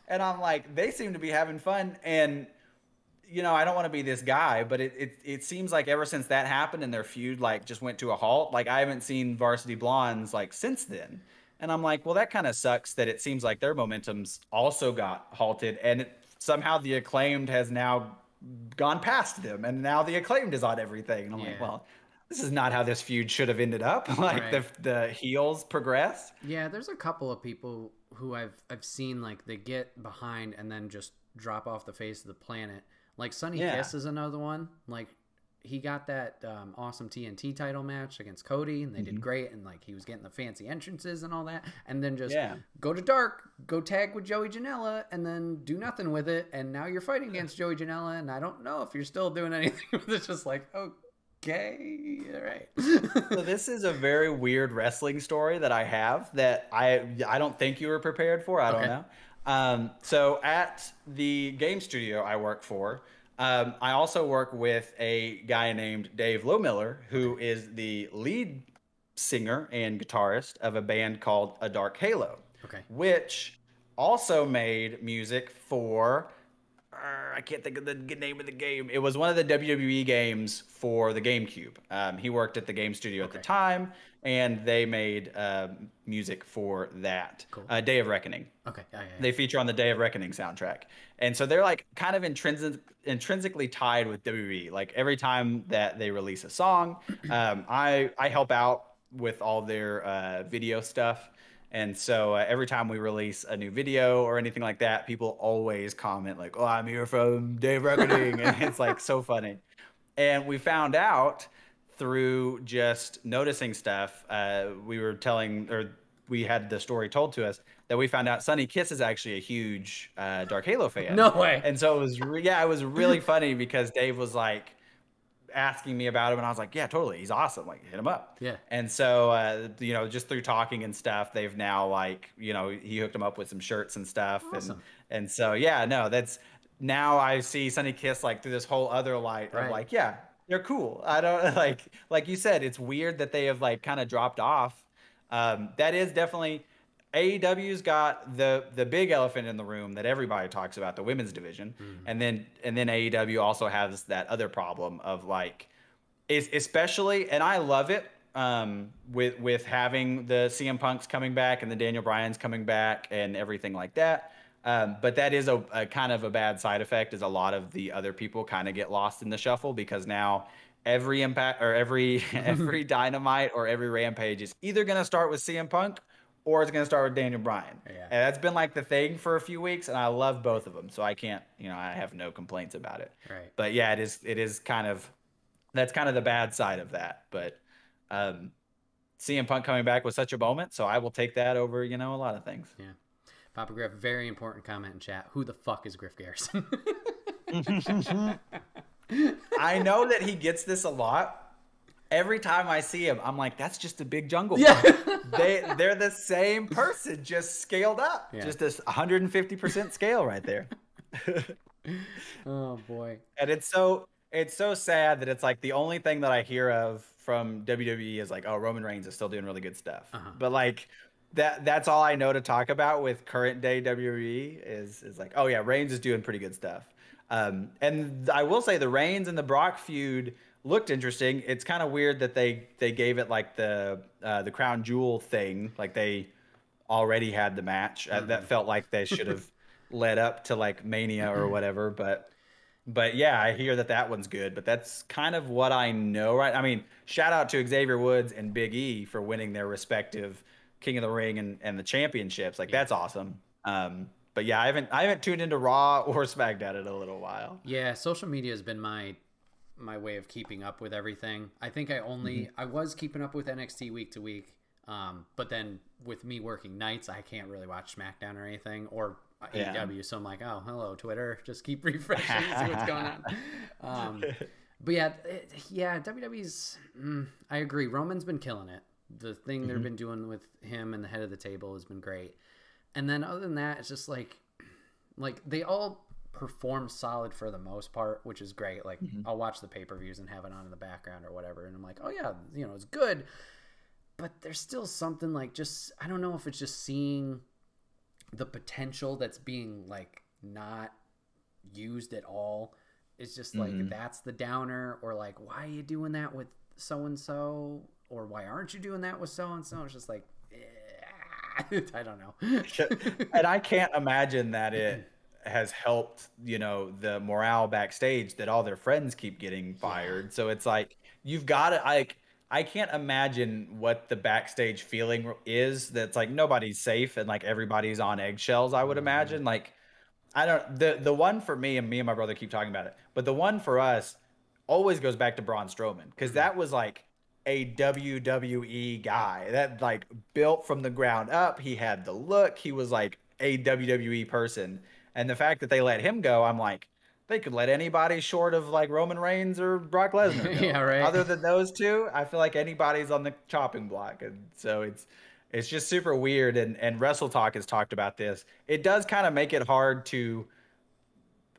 And I'm like, they seem to be having fun. And, I don't want to be this guy, but it seems like ever since that happened and their feud like just went to a halt, like I haven't seen Varsity Blondes like since then. And I'm like, well, that kind of sucks that it seems like their momentum's also got halted, and somehow the Acclaimed has now gone past them, and now the Acclaimed is on everything. And I'm like, well, this is not how this feud should have ended up. Like the heels progress. Yeah, there's a couple of people who I've seen like they get behind and then just drop off the face of the planet. Like Sonny Kiss is another one. Like he got that awesome TNT title match against Cody, and they did great, and like he was getting the fancy entrances and all that, and then just go to Dark, go tag with Joey Janela, and then do nothing with it, and now you're fighting against Joey Janela, and I don't know if you're still doing anything with it. It's just like, okay, all right. So this is a very weird wrestling story that I have that I don't think you were prepared for. I don't know. So at the game studio I work for, I also work with a guy named Dave Lowmiller, who is the lead singer and guitarist of a band called A Dark Halo, which also made music for, I can't think of the name of the game. It was one of the WWE games for the GameCube. He worked at the game studio at the time, and they made music for that. Day of Reckoning. They feature on the Day of Reckoning soundtrack. And so they're like kind of intrinsically tied with WWE. Like every time that they release a song, I help out with all their video stuff. And so every time we release a new video or anything like that, people always comment like, "Oh, I'm here from Day of Reckoning." And it's like so funny. And we found out through just noticing stuff, we had the story told to us that we found out Sonny Kiss is actually a huge Dark Halo fan. No way. And so it was really funny because Dave was like asking me about him, and I was like, yeah, totally, he's awesome, like hit him up. And so just through talking and stuff, they've now like he hooked him up with some shirts and stuff. And so that's now I see Sonny Kiss like through this whole other light of like, yeah, they're cool. I don't like you said, it's weird that they have like kind of dropped off. That is definitely, AEW's got the big elephant in the room that everybody talks about, the women's division. And then AEW also has that other problem of like, especially, and I love it, with having the CM Punks coming back and the Daniel Bryans coming back and everything like that. But that is a kind of a bad side effect, is a lot of the other people kind of get lost in the shuffle, because now every Impact or every Dynamite or every Rampage is either going to start with CM Punk or it's going to start with Daniel Bryan. And that's been like the thing for a few weeks, and I love both of them. So I can't, I have no complaints about it. But yeah, it is kind of, that's kind of the bad side of that. But CM Punk coming back was such a moment, so I will take that over, a lot of things. Papa Griff, very important comment in chat. Who the fuck is Griff Garrison? I know that he gets this a lot. Every time I see him, I'm like, that's just a big jungle. They're the same person, just scaled up. Just this 150% scale right there. Oh boy. And it's so sad that it's like the only thing that I hear of from WWE is like, oh, Roman Reigns is still doing really good stuff. But like that's all I know to talk about with current day WWE is like, oh yeah, Reigns is doing pretty good stuff. And I will say the Reigns and the Brock feud looked interesting. It's kind of weird that they gave it like the crown jewel thing, like they already had the match. That felt like they should have led up to like Mania or whatever. But yeah, I hear that one's good. But that's kind of what I know, right? I mean, shout out to Xavier Woods and Big E for winning their respective King of the Ring and the championships. Like that's awesome. But yeah, I haven't tuned into Raw or SmackDown in a little while. Yeah, social media has been my way of keeping up with everything. I think I was keeping up with NXT week to week, but then with me working nights, I can't really watch SmackDown or anything, or AEW. So I'm like, oh, hello Twitter, just keep refreshing, see what's going on. But yeah, WWE's. I agree. Roman's been killing it. The thing they've been doing with him and the head of the table has been great. And then other than that, it's just like they all perform solid for the most part, which is great. Like I'll watch the pay-per-views and have it on in the background or whatever, and I'm like, oh yeah, it's good. But there's still something like, just, I don't know if it's just seeing the potential that's being like not used at all. it's just like that's the downer, or like, why are you doing that with so and so, or why aren't you doing that with so and so? It's just like, I don't know. And I can't imagine that it has helped, the morale backstage, that all their friends keep getting fired. Yeah. So it's like, you've got to, like, I can't imagine what the backstage feeling is. That's like nobody's safe and like everybody's on eggshells, I would imagine. Like, I don't, the one for me, and me and my brother keep talking about it, but the one for us always goes back to Braun Strowman, because that was like a WWE guy that like built from the ground up. He had the look. He was like a WWE person. And the fact that they let him go, I'm like, they could let anybody short of like Roman Reigns or Brock Lesnar go. Yeah, right. Other than those two, I feel like anybody's on the chopping block. And so it's just super weird. And Wrestle Talk has talked about this. It does kind of make it hard to,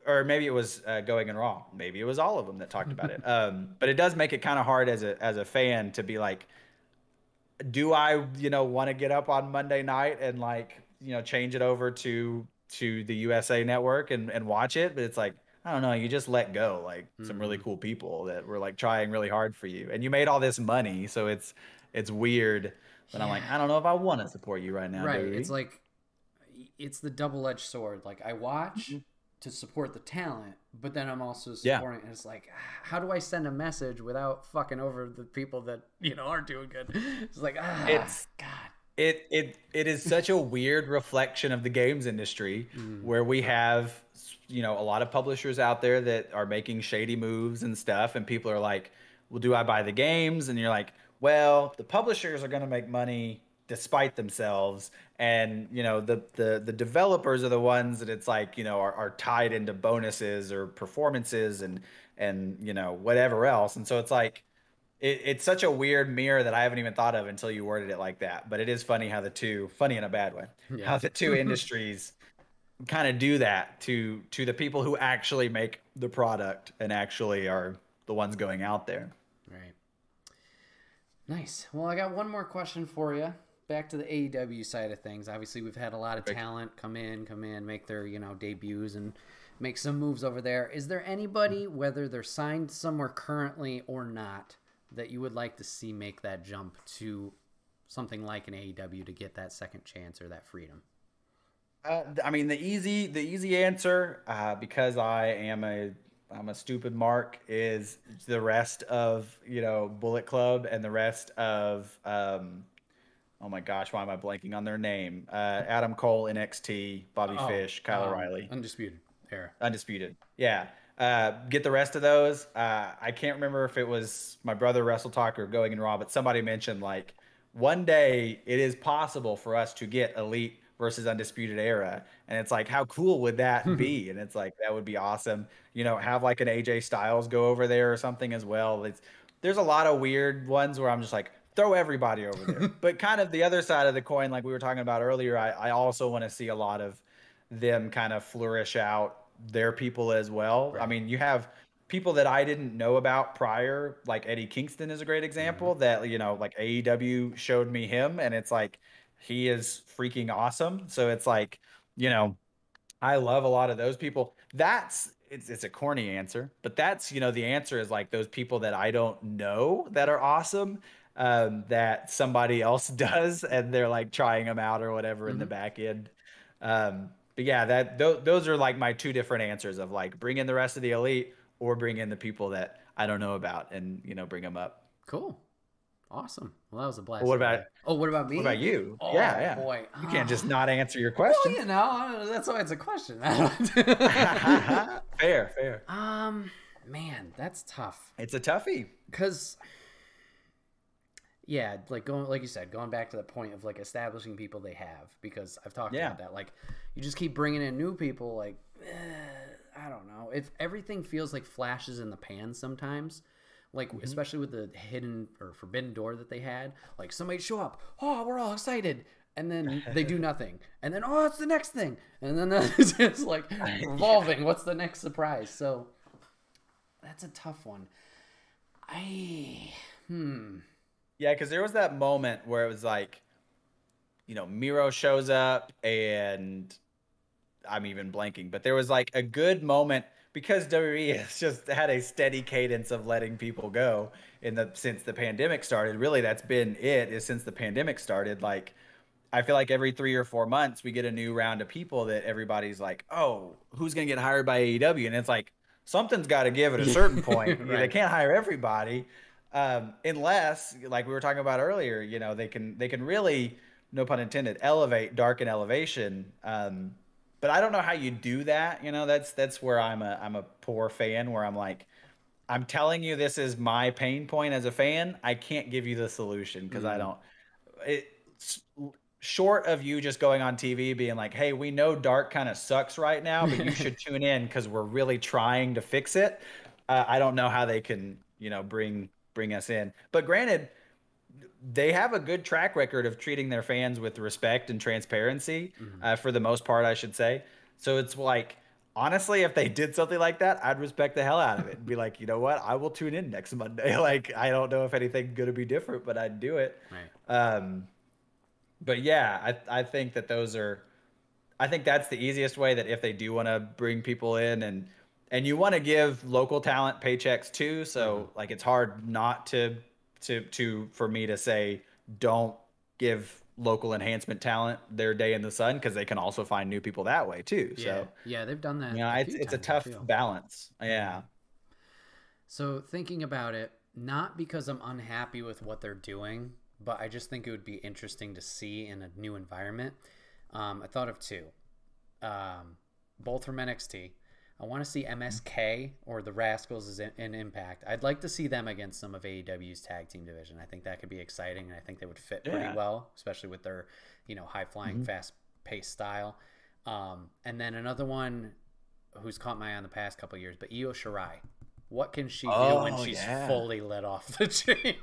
or maybe it was Going and Raw. Maybe it was all of them that talked about it. But it does make it kind of hard as a fan to be like, do I, want to get up on Monday night and like, change it over to the USA Network and watch it? But it's like, I don't know, you just let go like some really cool people that were like trying really hard for you, and you made all this money, so it's weird. But I'm like, I don't know if I want to support you right now, Right. dude. It's like, it's the double-edged sword. Like, I watch to support the talent, but then I'm also supporting. And it's like, how do I send a message without fucking over the people that aren't doing good? It's like, It's God. it is such a weird reflection of the games industry, where we have a lot of publishers out there that are making shady moves and stuff, and people are like, well, do I buy the games? And you're like, well, the publishers are going to make money despite themselves, and the developers are the ones that it's like are tied into bonuses or performances and whatever else. And so it's like, it's such a weird mirror that I haven't even thought of until you worded it like that. But it is funny how funny in a bad way, Yeah. how the two industries kind of do that to the people who actually make the product and actually are the ones going out there. Right. Nice. Well, I got one more question for you. Back to the AEW side of things. Obviously, we've had a lot of talent come in, make their debuts and make some moves over there. Is there anybody, whether they're signed somewhere currently or not, that you would like to see make that jump to something like an AEW to get that second chance or that freedom? I mean, the easy answer, because I'm a stupid mark, is the rest of Bullet Club and the rest of oh my gosh, why am I blanking on their name? Adam Cole, NXT, Bobby Fish, Kyle O'Reilly, Undisputed Era. Undisputed. Yeah. Get the rest of those. I can't remember if it was my brother Wrestle Talk or Going in Raw, but somebody mentioned like one day it is possible for us to get Elite versus Undisputed Era. And it's like, how cool would that be? And it's like, that would be awesome. Have like an AJ Styles go over there or something as well. There's a lot of weird ones where I'm just like, throw everybody over there. But kind of the other side of the coin, like we were talking about earlier, I also want to see a lot of them kind of flourish out their people as well. Right. I mean, you have people that I didn't know about prior, like Eddie Kingston is a great example that, like AEW showed me him, and it's like, he is freaking awesome. So it's like, I love a lot of those people. It's a corny answer, but that's, the answer is like those people that I don't know that are awesome, that somebody else does, and they're like trying them out or whatever in the back end. But yeah, those are like my two different answers of like, bring in the rest of the Elite or bring in the people that I don't know about and, bring them up. Cool. Awesome. Well, that was a blast. Well, what about me? What about you? Oh, yeah. Boy. You can't just not answer your question. Well, that's why it's a question. Fair. Man, that's tough. It's a toughie. Because, yeah, like you said, going back to the point of like establishing people they have, because I've talked about that. Like, you just keep bringing in new people. Like, I don't know. If everything feels like flashes in the pan sometimes. Like, especially with the hidden or forbidden door that they had. Like, somebody show up. Oh, we're all excited. And then they do nothing. And then, oh, it's the next thing. And then it's just like revolving. Yeah. What's the next surprise? So, that's a tough one. Yeah, because there was that moment where it was like, Miro shows up, and I'm even blanking. But there was like a good moment because WWE has just had a steady cadence of letting people go since the pandemic started. Really, that's been it. Is since the pandemic started, like I feel like every 3 or 4 months we get a new round of people that everybody's like, oh, who's gonna get hired by AEW? And it's like something's got to give at a certain point. Right. They can't hire everybody, unless, like we were talking about earlier, they can really, no pun intended, elevate Dark and Elevation. But I don't know how you do that. That's where I'm a poor fan, where I'm like, I'm telling you this is my pain point as a fan. I can't give you the solution because I don't. It's short of you just going on TV being like, hey, we know Dark kind of sucks right now, but you should tune in because we're really trying to fix it. I don't know how they can, bring us in. But granted, they have a good track record of treating their fans with respect and transparency, for the most part, I should say. So it's like, honestly, if they did something like that, I'd respect the hell out of it and be like, you know what? I will tune in next Monday. Like, I don't know if anything's going to be different, but I'd do it. Right. But yeah, I think that I think that's the easiest way, that if they do want to bring people in, and you want to give local talent paychecks too. So like, it's hard not for me to say, don't give local enhancement talent their day in the sun, because they can also find new people that way too. Yeah. So yeah, they've done that. It's a tough balance. Yeah. So thinking about it, not because I'm unhappy with what they're doing, but I just think it would be interesting to see in a new environment. I thought of two, both from NXT. I want to see MSK or the Rascals in Impact. I'd like to see them against some of AEW's tag team division. I think that could be exciting, and I think they would fit pretty well, especially with their, high-flying, fast-paced style. And then another one who's caught my eye in the past couple of years, but Io Shirai. What can she do when she's fully let off the chain?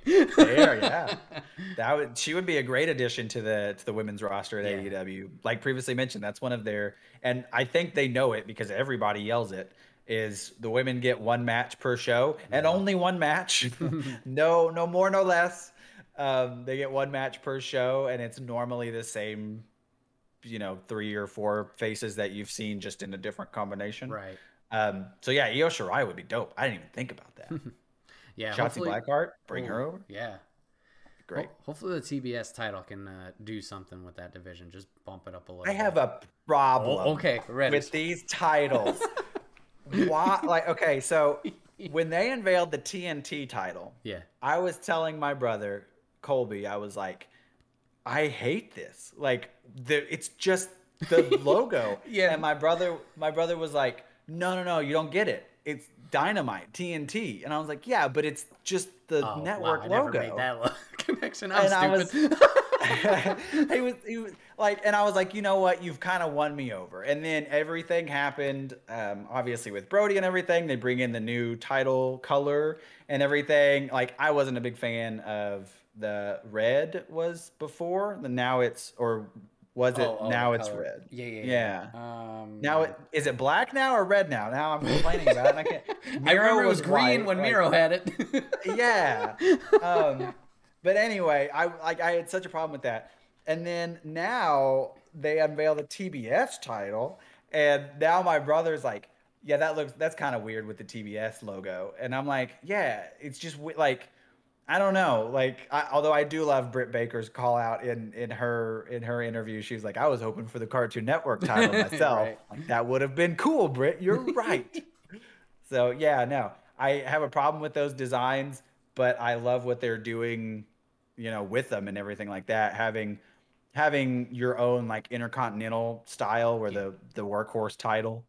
She would be a great addition to the women's roster at AEW. Like previously mentioned, that's one of their, and I think they know it because everybody yells it, is the women get one match per show, and only one match. No more, no less. They get one match per show, and it's normally the same, 3 or 4 faces that you've seen, just in a different combination. Right. So yeah, Io Shirai would be dope. I didn't even think about that. Yeah. Shotzi Blackheart, bring her over. Yeah. Great. Hopefully the TBS title can do something with that division. Just bump it up a little. I have a problem. Ready. With these titles. Why? Like, okay, so when they unveiled the TNT title, I was telling my brother Colby, I was like, I hate this. Like, it's just the logo. And my brother was like, no, you don't get it. It's Dynamite, TNT. And I was like, yeah, but it's just the network logo. I never made that connection. I'm stupid. He was like, and I was like, you know what? You've kind of won me over. And then everything happened, obviously with Brody and everything. They bring in the new title color and everything. Like, I wasn't a big fan of the red was before. Now it's, or was it now it's color. red? Yeah. Now is it black now or red now? Now I'm complaining about it. And I can't. I remember it was green when Miro had it. Yeah. But anyway, I had such a problem with that. And then now they unveil the TBS title, and now my brother's like, yeah, that's kind of weird with the TBS logo. And I'm like, yeah, it's just like, I don't know. Like, although I do love Britt Baker's call out in her interview, she was like, I was hoping for the Cartoon Network title myself. Right. Like, that would have been cool, Britt. You're right. So yeah, no, I have a problem with those designs, but I love what they're doing, with them and everything like that. Having your own like intercontinental style, where the workhorse title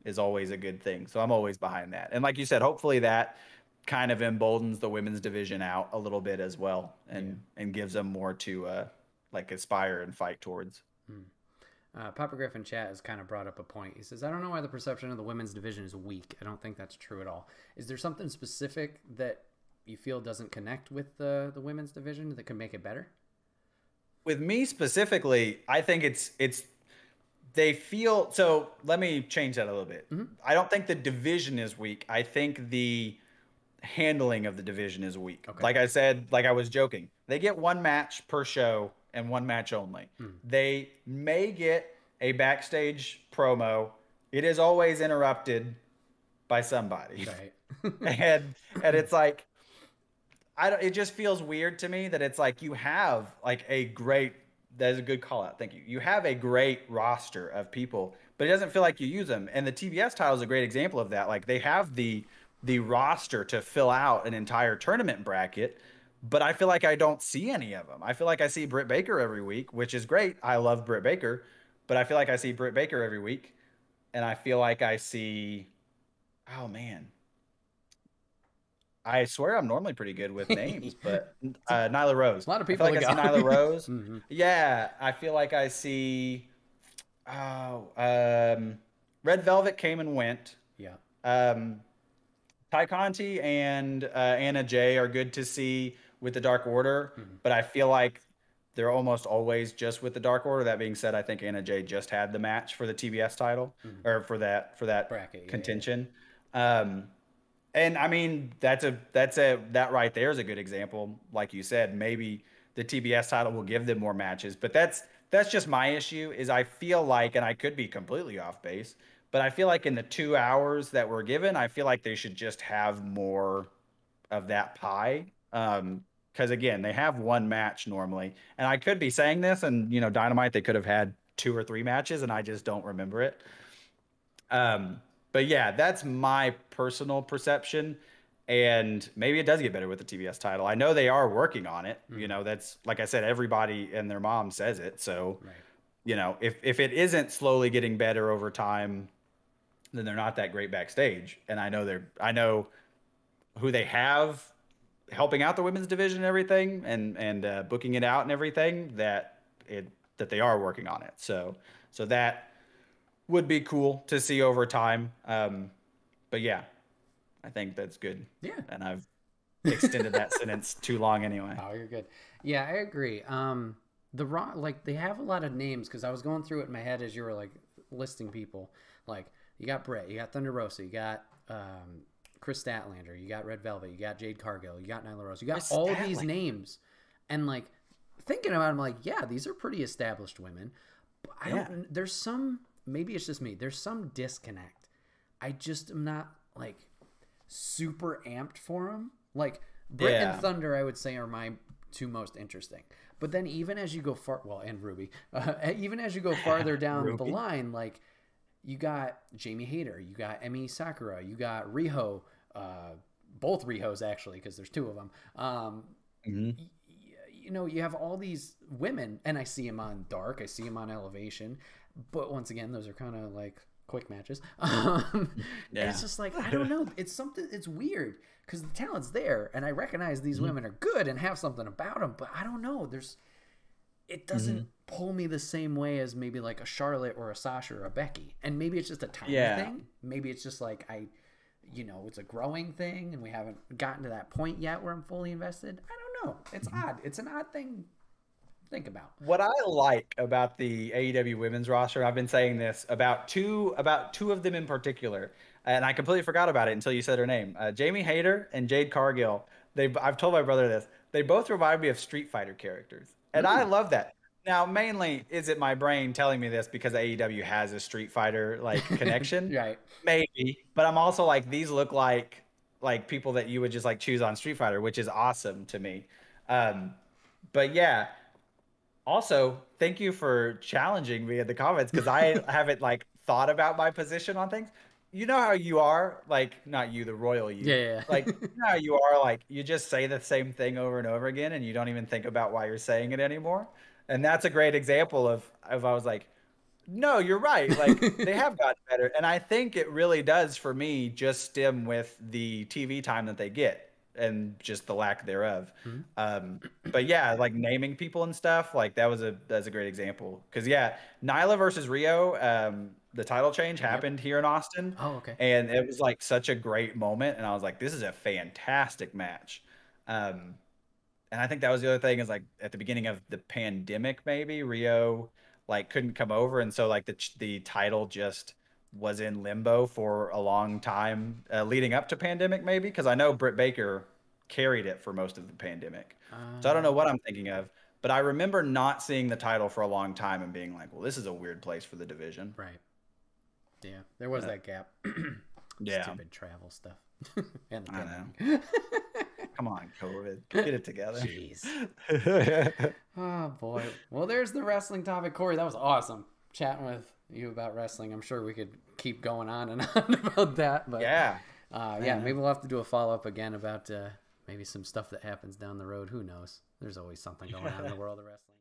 is always a good thing. So I'm always behind that. And like you said, hopefully that kind of emboldens the women's division out a little bit as well, and gives them more to like aspire and fight towards. Papa Griffin chat has kind of brought up a point. He says, I don't know why the perception of the women's division is weak. I don't think that's true at all. Is there something specific that you feel doesn't connect with the women's division that could make it better? With me specifically, I think it's they feel, so let me change that a little bit. I don't think the division is weak. I think the handling of the division is weak. Okay. Like I said, like I was joking, they get one match per show and one match only. They may get a backstage promo. It is always interrupted by somebody. Right. And it's like, I don't, it just feels weird to me that it's like you have like a great, that is a good call out. Thank you. You have a great roster of people, but it doesn't feel like you use them. And the TBS title is a great example of that. Like they have the roster to fill out an entire tournament bracket, but I feel like I don't see any of them. I feel like I see Britt Baker every week, which is great. I love Britt Baker, but I feel like I see Britt Baker every week, and I feel like I see, oh man, I swear I'm normally pretty good with names, but Nyla Rose. A lot of I feel people like to I see go. Nyla Rose. Mm-hmm. Yeah, I feel like I see. Oh, Red Velvet came and went. Yeah. Um, Ty Conti and Anna Jay are good to see with the Dark Order, Mm-hmm. but I feel like they're almost always just with the Dark Order. That being said, I think Anna Jay just had the match for the TBS title Mm-hmm. or for that Bracket. Yeah, contention. And I mean, that right there is a good example. Like you said, maybe the TBS title will give them more matches, but that's just my issue is I feel like, and I could be completely off base, but I feel like in the 2 hours that we're given, I feel like they should just have more of that pie. Because again, they have one match normally, and I could be saying this, and Dynamite they could have had 2 or 3 matches, and I just don't remember it. Um, but yeah, that's my personal perception. And maybe it does get better with the TBS title. I know they are working on it. Mm-hmm. That's like I said, everybody and their mom says it. So, Right. if it isn't slowly getting better over time, then they're not that great backstage. And I know who they have helping out the women's division and everything, and booking it out and everything that they are working on it. So that would be cool to see over time. But yeah, I think that's good. Yeah. And I've extended that sentence too long anyway. Oh, you're good. Yeah, I agree. The Raw, like they have a lot of names because I was going through it in my head as you were like listing people. Like you got Bret, you got Thunder Rosa, you got Chris Statlander, you got Red Velvet, you got Jade Cargill, you got Nyla Rose, you got Chris all Statlander. these names, and like thinking about them, like yeah, these are pretty established women. But I don't. There's some. Maybe it's just me. There's some disconnect. I just am not like super amped for them. Like Bret and Thunder, I would say are my two most interesting. But then even as you go and Ruby, even as you go farther down the line, like you got Jamie Hayter, you got Emi Sakura, you got Riho, both Rihos actually, because there's two of them. You have all these women, and I see them on Dark, I see them on Elevation, but once again, those are kind of like quick matches. It's just like I don't know. It's something. It's weird because the talent's there, and I recognize these women are good and have something about them, but I don't know. It doesn't pull me the same way as maybe like a Charlotte or a Sasha or a Becky, and maybe it's just a time thing. Maybe it's just like it's a growing thing, and we haven't gotten to that point yet where I'm fully invested. I don't know. It's odd. It's an odd thing. Think about what I like about the AEW women's roster. I've been saying this about two of them in particular, and I completely forgot about it until you said her name. Jamie Hayter and Jade Cargill. I've told my brother this. They both remind me of Street Fighter characters, and I love that. Now, mainly, is it my brain telling me this because AEW has a Street Fighter like connection? right. Maybe, but I'm also like these look like people that you would just like choose on Street Fighter, which is awesome to me. But yeah. Also, thank you for challenging me in the comments because I haven't like thought about my position on things. You know how you are, like not you, the royal you. Yeah. Like you know how you are, like you just say the same thing over and over again, and you don't even think about why you're saying it anymore. And that's a great example of I was like, no, you're right. Like they have gotten better, and I think it really does for me just stem with the TV time that they get and just the lack thereof. But yeah, like naming people and stuff, like that's a great example. Because yeah, Nyla versus Rio, the title change happened here in Austin. Oh, okay. And it was like such a great moment, and I was like, this is a fantastic match. And I think that was the other thing is like at the beginning of the pandemic, maybe Rio like couldn't come over, and so like the title just was in limbo for a long time leading up to pandemic, maybe because I know Britt Baker carried it for most of the pandemic. So I don't know what I'm thinking of, but I remember not seeing the title for a long time and being like, well, this is a weird place for the division. Right. Yeah, there was that gap. Yeah. Stupid travel stuff. And I know. Come on, COVID. Get it together. Jeez. Oh, boy. Well, there's the wrestling topic. Corey, that was awesome chatting with you about wrestling. I'm sure we could keep going on and on about that. But Yeah. maybe we'll have to do a follow-up again about maybe some stuff that happens down the road. Who knows? There's always something going on in the world of wrestling.